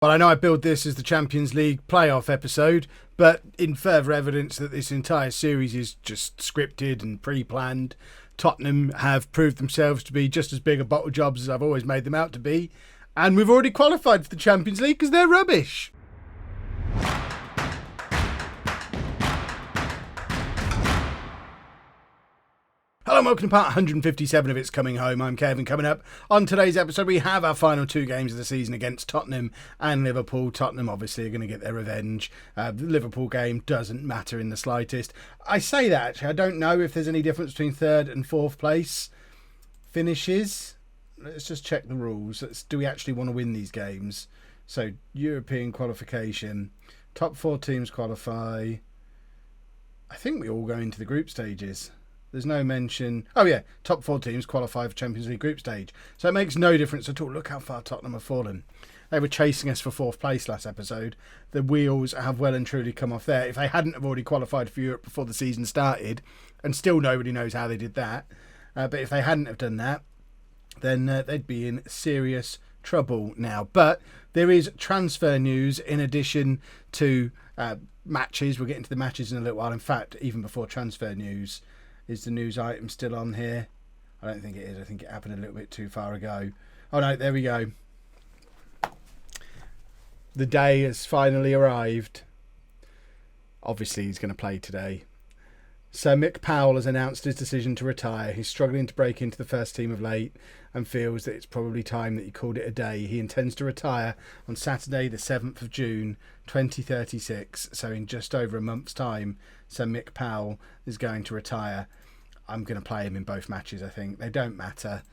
Well, I know I billed this as the Champions League playoff episode, but in further evidence that this entire series is just scripted and pre-planned, Tottenham have proved themselves to be just as big a bottle jobs as I've always made them out to be, and we've already qualified for the Champions League because they're rubbish. Hello and welcome to part 157 of It's Coming Home. I'm Kevin. Coming up on today's episode, we have our final two games of the season against Tottenham and Liverpool. Tottenham obviously are going to get their revenge. The Liverpool game doesn't matter in the slightest. I say that actually. I don't know if there's any difference between third and fourth place finishes. Let's just check the rules. Do we actually want to win these games? So European qualification. Top four teams qualify. I think we all go into the group stages. There's no mention. Oh yeah, top four teams qualify for Champions League group stage. So it makes no difference at all. Look how far Tottenham have fallen. They were chasing us for fourth place last episode. The wheels have well and truly come off there. If they hadn't have already qualified for Europe before the season started, and still nobody knows how they did that, but if they hadn't have done that, then they'd be in serious trouble now. But there is transfer news in addition to matches. We'll get into the matches in a little while. In fact, even before transfer news, is the news item still on here? I don't think it is. I think it happened a little bit too far ago. Oh no, there we go. The day has finally arrived. Obviously he's going to play today. Sir Mick Powell has announced his decision to retire. He's struggling to break into the first team of late and feels that it's probably time that he called it a day. He intends to retire on Saturday the 7th of June 2036. So in just over a month's time, Sir Mick Powell is going to retire. I'm going to play him in both matches, I think. They don't matter.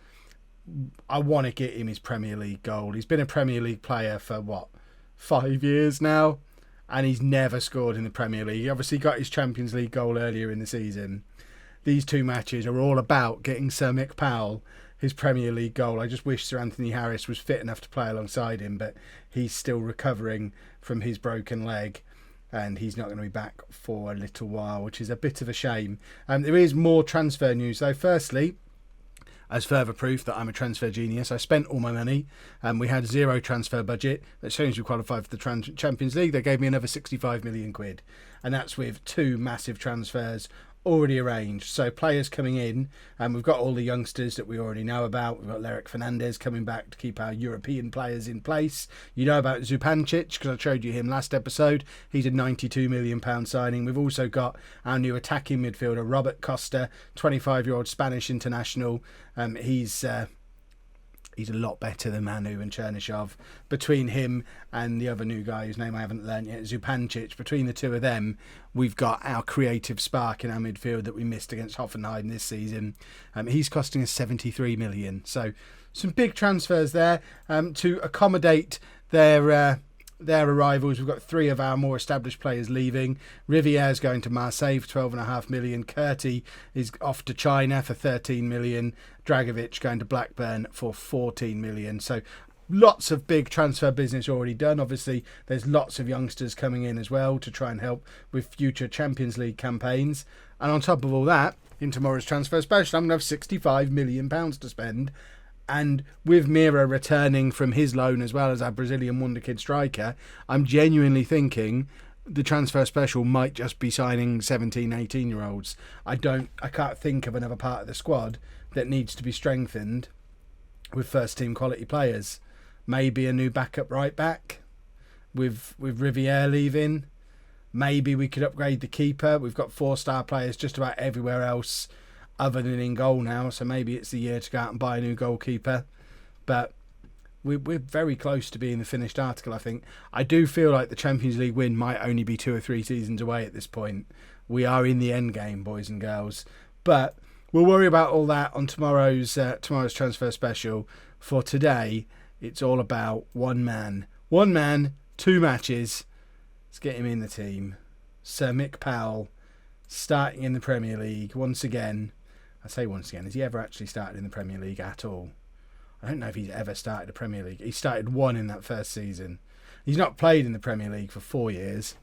I want to get him his Premier League goal. He's been a Premier League player for, 5 years now? And he's never scored in the Premier League. He obviously got his Champions League goal earlier in the season. These two matches are all about getting Sir Mick Powell his Premier League goal. I just wish Sir Anthony Harris was fit enough to play alongside him, but he's still recovering from his broken leg. And he's not going to be back for a little while, which is a bit of a shame. There is more transfer news, though. Firstly, as further proof that I'm a transfer genius, I spent all my money. We had zero transfer budget. As soon as we qualified for the Champions League, they gave me another 65 million quid. And that's with two massive transfers already arranged. So players coming in, and we've got all the youngsters that we already know about. We've got Lerick Fernandez coming back to keep our European players in place. You know about Zupancic because I showed you him last episode. He's a £92 million signing. We've also got our new attacking midfielder Robert Costa, 25-year-old Spanish international. He's a lot better than Manu and Chernyshov. Between him and the other new guy whose name I haven't learnt yet, Zupancic, between the two of them, we've got our creative spark in our midfield that we missed against Hoffenheim this season. He's costing us 73 million. So some big transfers there to accommodate their arrivals. We've got three of our more established players leaving. Rivier's going to Marseille for 12.5 million. Curti is off to China for 13 million. Dragovic going to Blackburn for 14 million. So lots of big transfer business already done. Obviously, there's lots of youngsters coming in as well to try and help with future Champions League campaigns. And on top of all that, in tomorrow's transfer special, I'm going to have £65 million to spend. And with Mira returning from his loan as well as our Brazilian wonderkid striker, I'm genuinely thinking the transfer special might just be signing 17, 18-year-olds. I can't think of another part of the squad that needs to be strengthened with first-team quality players. Maybe a new backup right-back with Riviere leaving. Maybe we could upgrade the keeper. We've got 4-star players just about everywhere else other than in goal now, so maybe it's the year to go out and buy a new goalkeeper. But we're very close to being the finished article, I think. I do feel like the Champions League win might only be 2 or 3 seasons away at this point. We are in the end game, boys and girls. But we'll worry about all that on tomorrow's transfer special. For today, it's all about one man. One man, 2 matches. Let's get him in the team. Sir Mick Powell, starting in the Premier League once again. I say once again, has he ever actually started in the Premier League at all? I don't know if he's ever started the Premier League. He started 1 in that first season. He's not played in the Premier League for 4 years,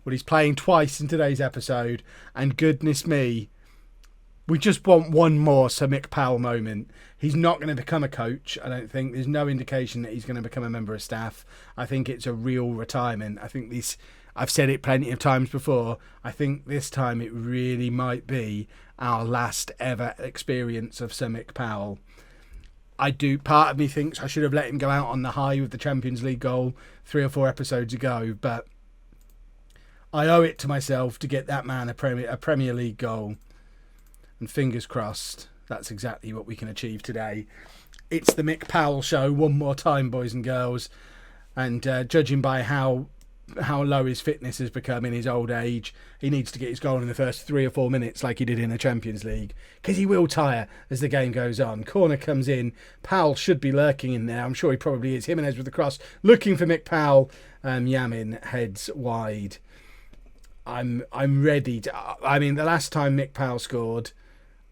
but he's playing twice in today's episode. And goodness me, We just want one more Sir Mick Powell moment. He's not going to become a coach, I don't think. There's no indication that he's going to become a member of staff. I think it's a real retirement. I think this, I've said it plenty of times before, I think this time it really might be our last ever experience of Sir Mick Powell. Part of me thinks I should have let him go out on the high with the Champions League goal 3 or 4 episodes ago, but I owe it to myself to get that man a Premier League goal. And fingers crossed, that's exactly what we can achieve today. It's the Mick Powell show one more time, boys and girls. And judging by how low his fitness has become in his old age, he needs to get his goal in the first 3 or 4 minutes like he did in the Champions League. Because he will tire as the game goes on. Corner comes in. Powell should be lurking in there. I'm sure he probably is. Jimenez with the cross. Looking for Mick Powell. Yamin heads wide. I'm ready to... I mean, the last time Mick Powell scored...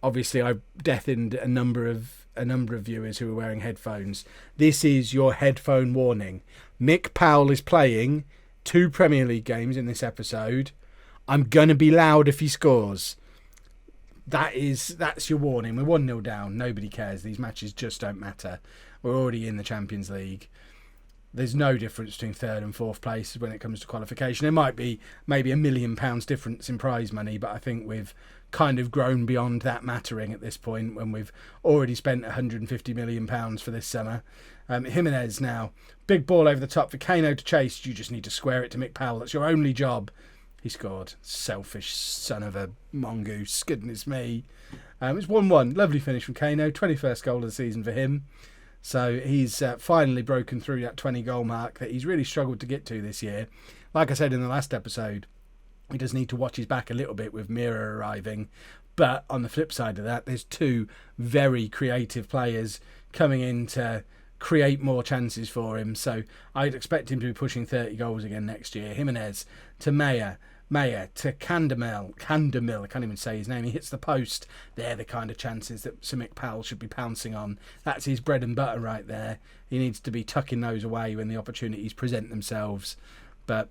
Obviously, I deafened a number of viewers who were wearing headphones. This is your headphone warning. Mick Powell is playing 2 Premier League games in this episode. I'm going to be loud if he scores. That's your warning. We're 1-0 down. Nobody cares. These matches just don't matter. We're already in the Champions League. There's no difference between 3rd and 4th place when it comes to qualification. There might be maybe £1 million difference in prize money, but I think we've kind of grown beyond that mattering at this point when we've already spent £150 million for this summer. Jimenez now. Big ball over the top for Kano to chase. You just need to square it to Mick Powell. That's your only job. He scored. Selfish son of a mongoose. Goodness me. It's 1-1. Lovely finish from Kano. 21st goal of the season for him. So he's finally broken through that 20-goal mark that he's really struggled to get to this year. Like I said in the last episode, he does need to watch his back a little bit with Mira arriving. But on the flip side of that, there's 2 very creative players coming in to create more chances for him. So I'd expect him to be pushing 30 goals again next year. Jimenez to Meyer to Candamel, I can't even say his name. He hits the post. They're the kind of chances that Sir Mick Powell should be pouncing on. That's his bread and butter right there. He needs to be tucking those away when the opportunities present themselves. But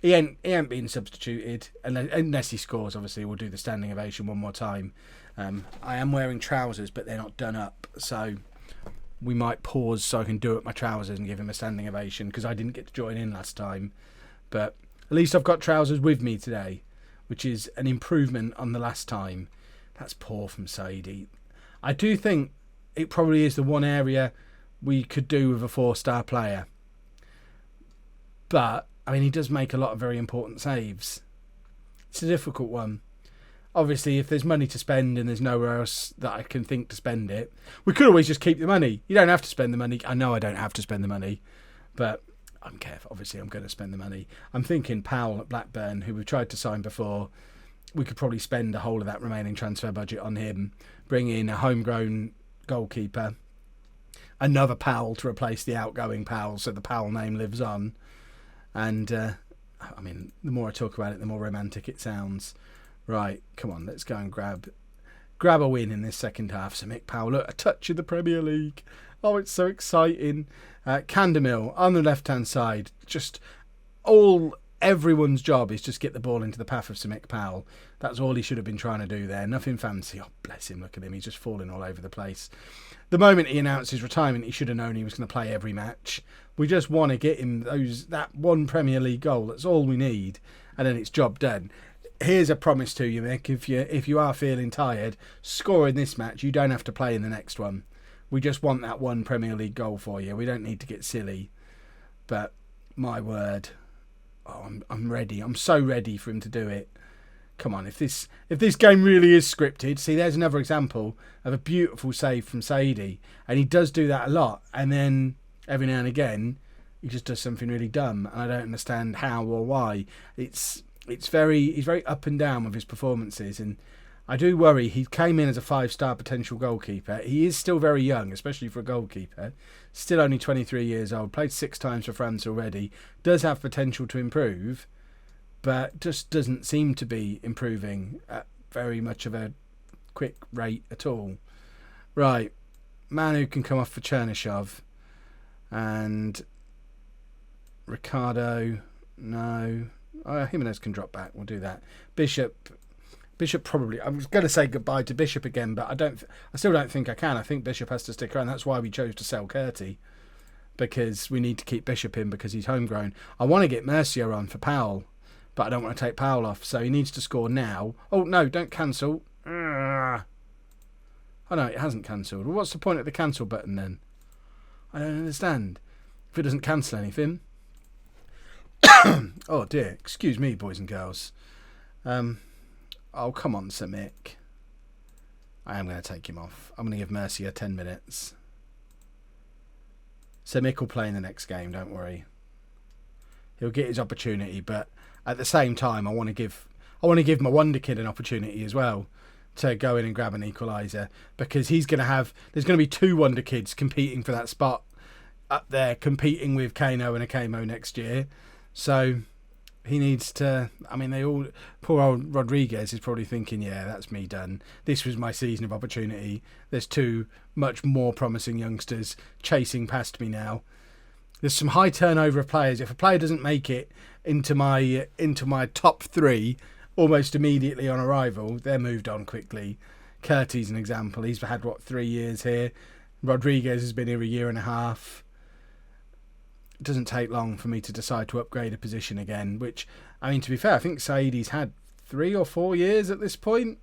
he ain't being substituted unless he scores. Obviously, we'll do the standing ovation one more time. I am wearing trousers, but they're not done up, so we might pause so I can do up my trousers and give him a standing ovation because I didn't get to join in last time. But at least I've got trousers with me today, which is an improvement on the last time. That's poor from Saidi. I do think it probably is the one area we could do with a 4-star player. But, I mean, he does make a lot of very important saves. It's a difficult one. Obviously, if there's money to spend and there's nowhere else that I can think to spend it, we could always just keep the money. You don't have to spend the money. I know I don't have to spend the money, but I'm careful. Obviously, I'm going to spend the money. I'm thinking Powell at Blackburn, who we've tried to sign before, we could probably spend the whole of that remaining transfer budget on him, bring in a homegrown goalkeeper, another Powell to replace the outgoing Powell so the Powell name lives on. And, I mean, the more I talk about it, the more romantic it sounds. Right, come on, let's go and grab a win in this second half. So Mick Powell, look, a touch of the Premier League. Oh, it's so exciting. Candamil on the left-hand side. Just everyone's job is just get the ball into the path of Sir Mick Powell. That's all he should have been trying to do there. Nothing fancy. Oh, bless him, look at him. He's just falling all over the place. The moment he announced his retirement, he should have known he was going to play every match. We just want to get him that one Premier League goal. That's all we need. And then it's job done. Here's a promise to you, Mick. If you are feeling tired, score in this match. You don't have to play in the next one. We just want that one Premier League goal for you. We don't need to get silly. But, my word. Oh, I'm ready. I'm so ready for him to do it. Come on, if this game really is scripted, see, there's another example of a beautiful save from Saidi. And he does do that a lot. And then, every now and again, he just does something really dumb. And I don't understand how or why. He's very up and down with his performances, and I do worry. He came in as a 5-star potential goalkeeper. He is still very young, especially for a goalkeeper. Still only 23 years old. Played 6 times for France already. Does have potential to improve, but just doesn't seem to be improving at very much of a quick rate at all. Right, Manu can come off for Chernyshov, and Ricardo, no. Jimenez can drop back. We'll do that. Bishop Bishop probably. I was going to say goodbye to Bishop again, but I still don't think I can. I think Bishop has to stick around. That's why we chose to sell Curtie, because we need to keep Bishop in because he's homegrown. I want to get Mercier on for Powell, but I don't want to take Powell off, so he needs to score now. Oh no! Don't cancel. Oh no, it hasn't cancelled. Well, what's the point of the cancel button then? I don't understand. If it doesn't cancel anything. Oh dear. Excuse me, boys and girls. Oh, come on, Sir Mick. I am going to take him off. I'm going to give Mercier 10 minutes. Sir Mick will play in the next game, don't worry. He'll get his opportunity, but at the same time, I want to give my wonder kid an opportunity as well to go in and grab an equaliser, because there's going to be 2 wonder kids competing for that spot up there, competing with Kano and Akamo next year. So he needs to. I mean, poor old Rodriguez is probably thinking, yeah, that's me done. This was my season of opportunity. There's 2 much more promising youngsters chasing past me now. There's some high turnover of players. If a player doesn't make it into my top 3 almost immediately on arrival, they're moved on quickly. Curtie's an example. He's had 3 years here. Rodriguez has been here a year and a half. It doesn't take long for me to decide to upgrade a position again, which, I mean, to be fair, I think Saidi's had 3 or 4 years at this point.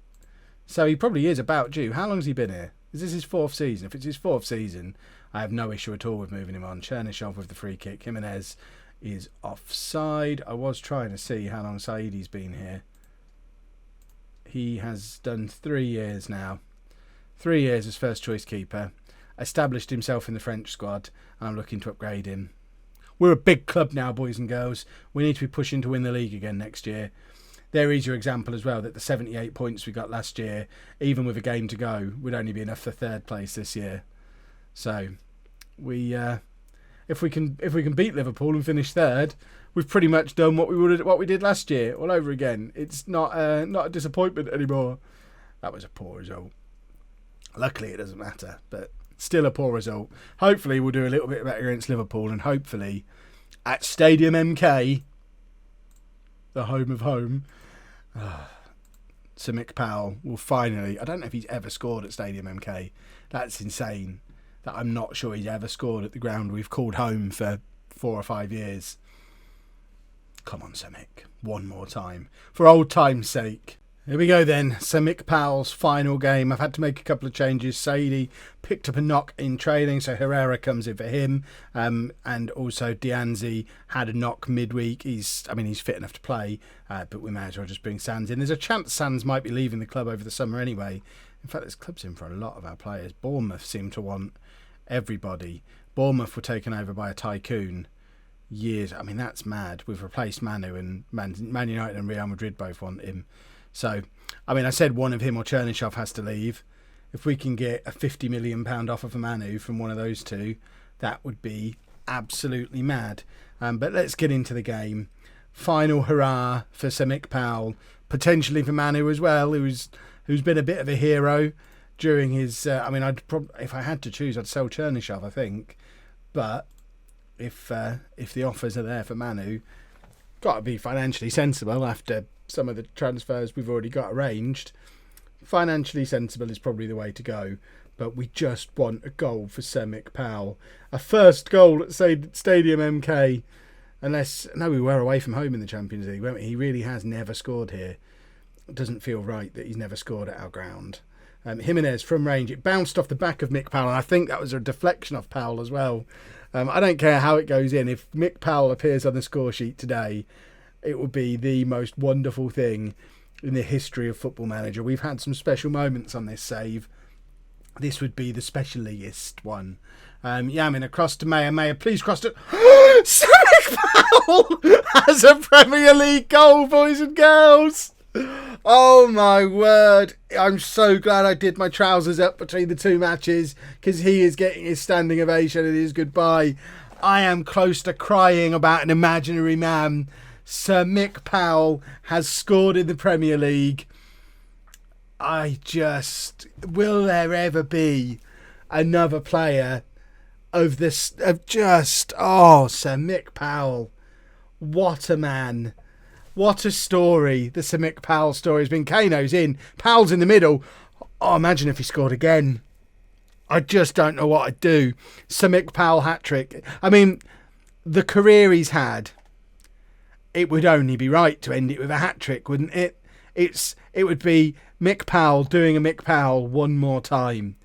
So he probably is about due. How long has he been here? Is this his 4th season? If it's his 4th season, I have no issue at all with moving him on. Chernyshov with the free kick. Jimenez is offside. I was trying to see how long Saidi's been here. He has done 3 years now. 3 years as first choice keeper. Established himself in the French squad, and I'm looking to upgrade him. We're a big club now, boys and girls. We need to be pushing to win the league again next year. There is your example as well, that the 78 points we got last year, even with a game to go, would only be enough for 3rd place this year. So, if we can beat Liverpool and finish 3rd, we've pretty much done what we did last year all over again. It's not a disappointment anymore. That was a poor result. Luckily, it doesn't matter, but still a poor result. Hopefully we'll do a little bit better against Liverpool, and hopefully at Stadium MK, the home of home, Sir Mick Powell will finally... I don't know if he's ever scored at Stadium MK. That's insane that I'm not sure he's ever scored at the ground we've called home for 4 or 5 years. Come on, Sir Mick. One more time. For old time's sake. Here we go then, Sir Mick Powell's final game. I've had to make a couple of changes. Saidi picked up a knock in training, so Herrera comes in for him. And also Dianzi had a knock midweek. He's fit enough to play, but we may as well just bring Sands in. There's a chance Sands might be leaving the club over the summer anyway. In fact, there's clubs in for a lot of our players. Bournemouth seem to want everybody. Bournemouth were taken over by a tycoon years. I mean, that's mad. We've replaced Manu, and Man United and Real Madrid both want him. So, I mean, I said one of him or Chernyshov has to leave. If we can get a £50 million offer for Manu from one of those 2, that would be absolutely mad. But let's get into the game. Final hurrah for Sir Mick Powell, potentially for Manu as well, who's been a bit of a hero during his. If I had to choose, I'd sell Chernyshov, I think. But if the offers are there for Manu, got to be financially sensible after some of the transfers we've already got arranged. Financially sensible is probably the way to go, but we just want a goal for Sir Mick Powell. A first goal at Stadium MK. We were away from home in the Champions League, weren't we? He really has never scored here. It doesn't feel right that he's never scored at our ground. Jimenez from range. It bounced off the back of Mick Powell, and I think that was a deflection off Powell as well. I don't care how it goes in. If Mick Powell appears on the score sheet today, it will be the most wonderful thing in the history of Football Manager. We've had some special moments on this save. This would be the specialist one. Across to Mayer. Mayer, please cross to... Sir Mick Powell has a Premier League goal, boys and girls. Oh my word. I'm so glad I did my trousers up between the 2 matches, because he is getting his standing ovation and his goodbye. I am close to crying about an imaginary man. Sir Mick Powell has scored in the Premier League. Will there ever be another player Sir Mick Powell? What a man. What a story the Sir Mick Powell story has been. Kano's in, Powell's in the middle. Oh, imagine if he scored again. I just don't know what I'd do. Sir Mick Powell hat-trick. I mean, the career he's had, it would only be right to end it with a hat-trick, wouldn't it? It would be Mick Powell doing a Mick Powell one more time.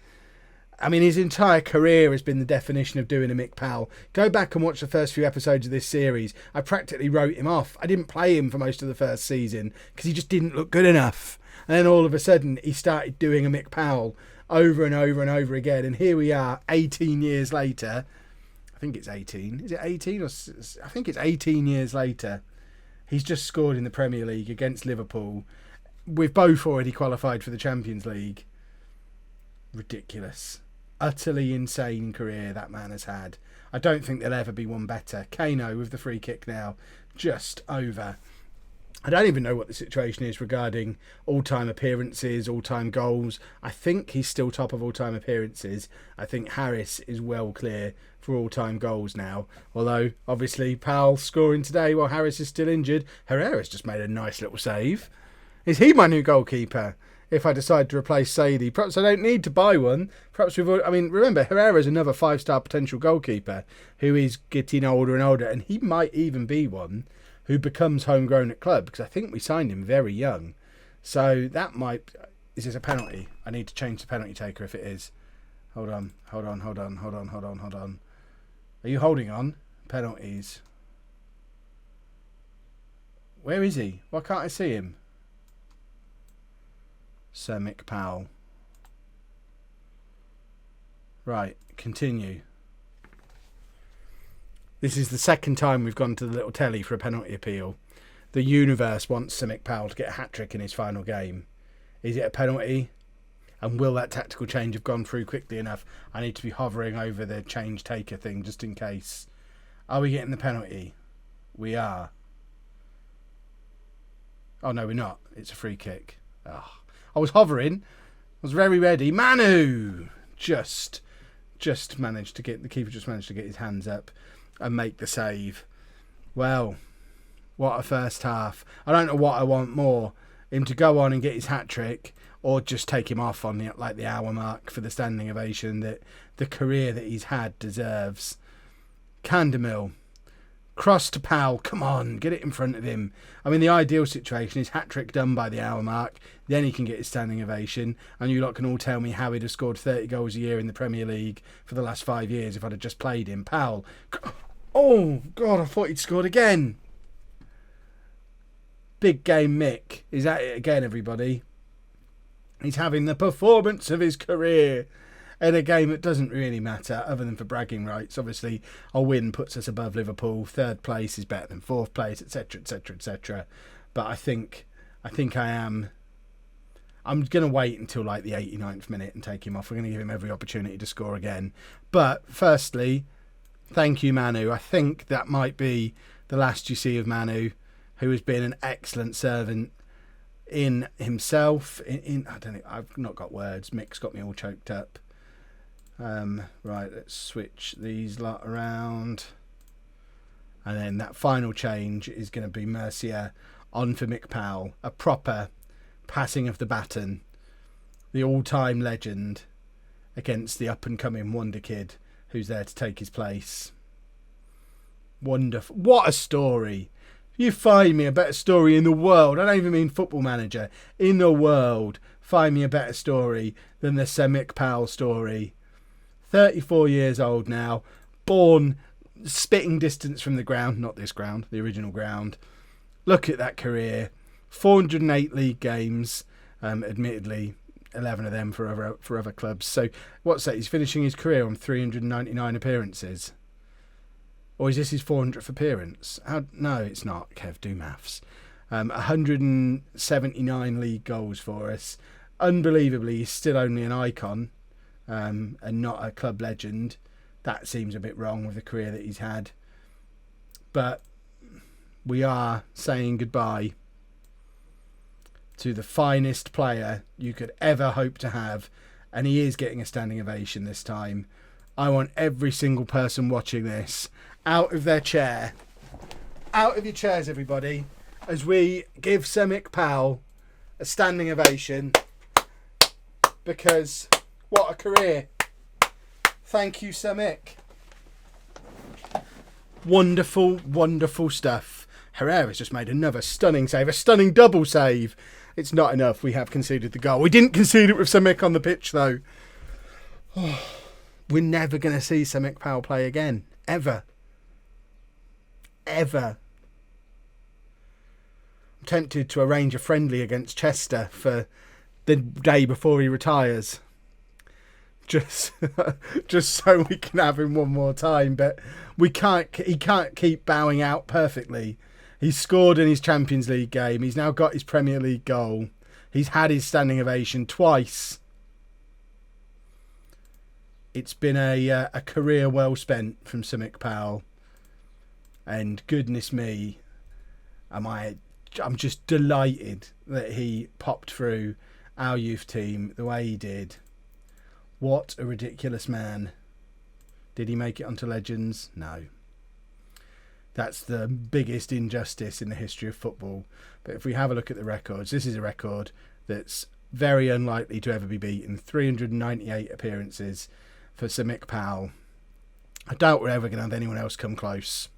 I mean, his entire career has been the definition of doing a Mick Powell. Go back and watch the first few episodes of this series. I practically wrote him off. I didn't play him for most of the first season because he just didn't look good enough. And then all of a sudden, he started doing a Mick Powell over and over and over again. And here we are, 18 years later. I think it's 18. Is it 18? I think it's 18 years later. He's just scored in the Premier League against Liverpool. We've both already qualified for the Champions League. Ridiculous. Utterly insane career that man has had. I don't think there'll ever be one better. Kano with the free kick now, just over. I don't even know what the situation is regarding all-time appearances, all-time goals. I think he's still top of all-time appearances. I think Harris is well clear for all-time goals now. Although, obviously, Powell scoring today while Harris is still injured. Herrera's just made a nice little save. Is he my new goalkeeper? If I decide to replace Sadie, perhaps I don't need to buy one. Perhaps remember, Herrera's another 5-star potential goalkeeper who is getting older and older, and he might even be one who becomes homegrown at club, because I think we signed him very young. So that might... Is this a penalty? I need to change the penalty taker if it is. Hold on. Are you holding on? Penalties. Where is he? Why can't I see him? Sir Mick Powell. Right, continue. This is the second time we've gone to the little telly for a penalty appeal. The universe wants Sir Mick Powell to get a hat-trick in his final game. Is it a penalty? And will that tactical change have gone through quickly enough? I need to be hovering over the change taker thing just in case. Are we getting the penalty? We are. Oh no, we're not. It's a free kick. Oh. I was hovering. I was very ready. Manu just managed to get... The keeper just managed to get his hands up and make the save. Well, what a first half. I don't know what I want more. Him to go on and get his hat-trick, or just take him off on the hour mark for the standing ovation that the career that he's had deserves. Candemill. Cross to Powell. Come on, get it in front of him. I mean, the ideal situation is hat-trick done by the hour mark. Then he can get his standing ovation. And you lot can all tell me how he'd have scored 30 goals a year in the Premier League for the last 5 years if I'd have just played him. Powell. Oh, God, I thought he'd scored again. Big game Mick. Is at it again, everybody. He's having the performance of his career in a game that doesn't really matter other than for bragging rights. Obviously, a win puts us above Liverpool. 3rd place is better than 4th place, etc., etc., etc. But I think I am... I'm going to wait until like the 89th minute and take him off. We're going to give him every opportunity to score again. But firstly, thank you, Manu. I think that might be the last you see of Manu, who has been an excellent servant in himself. I don't know. I've not got words. Mick's got me all choked up. Right, let's switch these lot around. And then that final change is going to be Mercier on for Mick Powell. A proper passing of the baton. The all-time legend against the up-and-coming wonder kid who's there to take his place. Wonderful. What a story. You find me a better story in the world. I don't even mean Football Manager. In the world, find me a better story than the Sir Mick Powell story. 34 years old now, born spitting distance from the ground, not this ground, the original ground. Look at that career. 408 league games, admittedly 11 of them for other clubs. So what's that? He's finishing his career on 399 appearances. Or is this his 400th appearance? No, it's not. Kev, do maths. 179 league goals for us. Unbelievably, he's still only an icon. And not a club legend. That seems a bit wrong with the career that he's had. But we are saying goodbye to the finest player you could ever hope to have. And he is getting a standing ovation this time. I want every single person watching this out of their chair. Out of your chairs, everybody. as we give Sir Mick Powell a standing ovation, because what a career. Thank you, Sir Mick. Wonderful, wonderful stuff. Herrera's just made another stunning save, a stunning double save. It's not enough. We have conceded the goal. We didn't concede it with Sir Mick on the pitch, though. Oh, we're never going to see Sir Mick Powell play again. Ever. Ever. I'm tempted to arrange a friendly against Chester for the day before he retires. Just so we can have him one more time. But he can't keep bowing out perfectly. He's scored in his Champions League game. He's now got his Premier League goal. He's had his standing ovation twice. It's been a career well spent from Sir Mick Powell. And goodness me, I'm just delighted that he popped through our youth team the way he did. What a ridiculous man. Did he make it onto Legends? No. That's the biggest injustice in the history of football. But if we have a look at the records, this is a record that's very unlikely to ever be beaten. 398 appearances for Sir Mick Powell. I doubt we're ever going to have anyone else come close.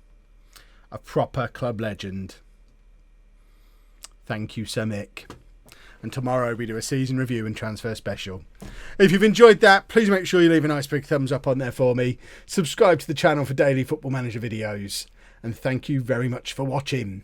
A proper club legend. Thank you, Sir Mick. And tomorrow we do a season review and transfer special. If you've enjoyed that, please make sure you leave a nice big thumbs up on there for me. Subscribe to the channel for daily Football Manager videos. And thank you very much for watching.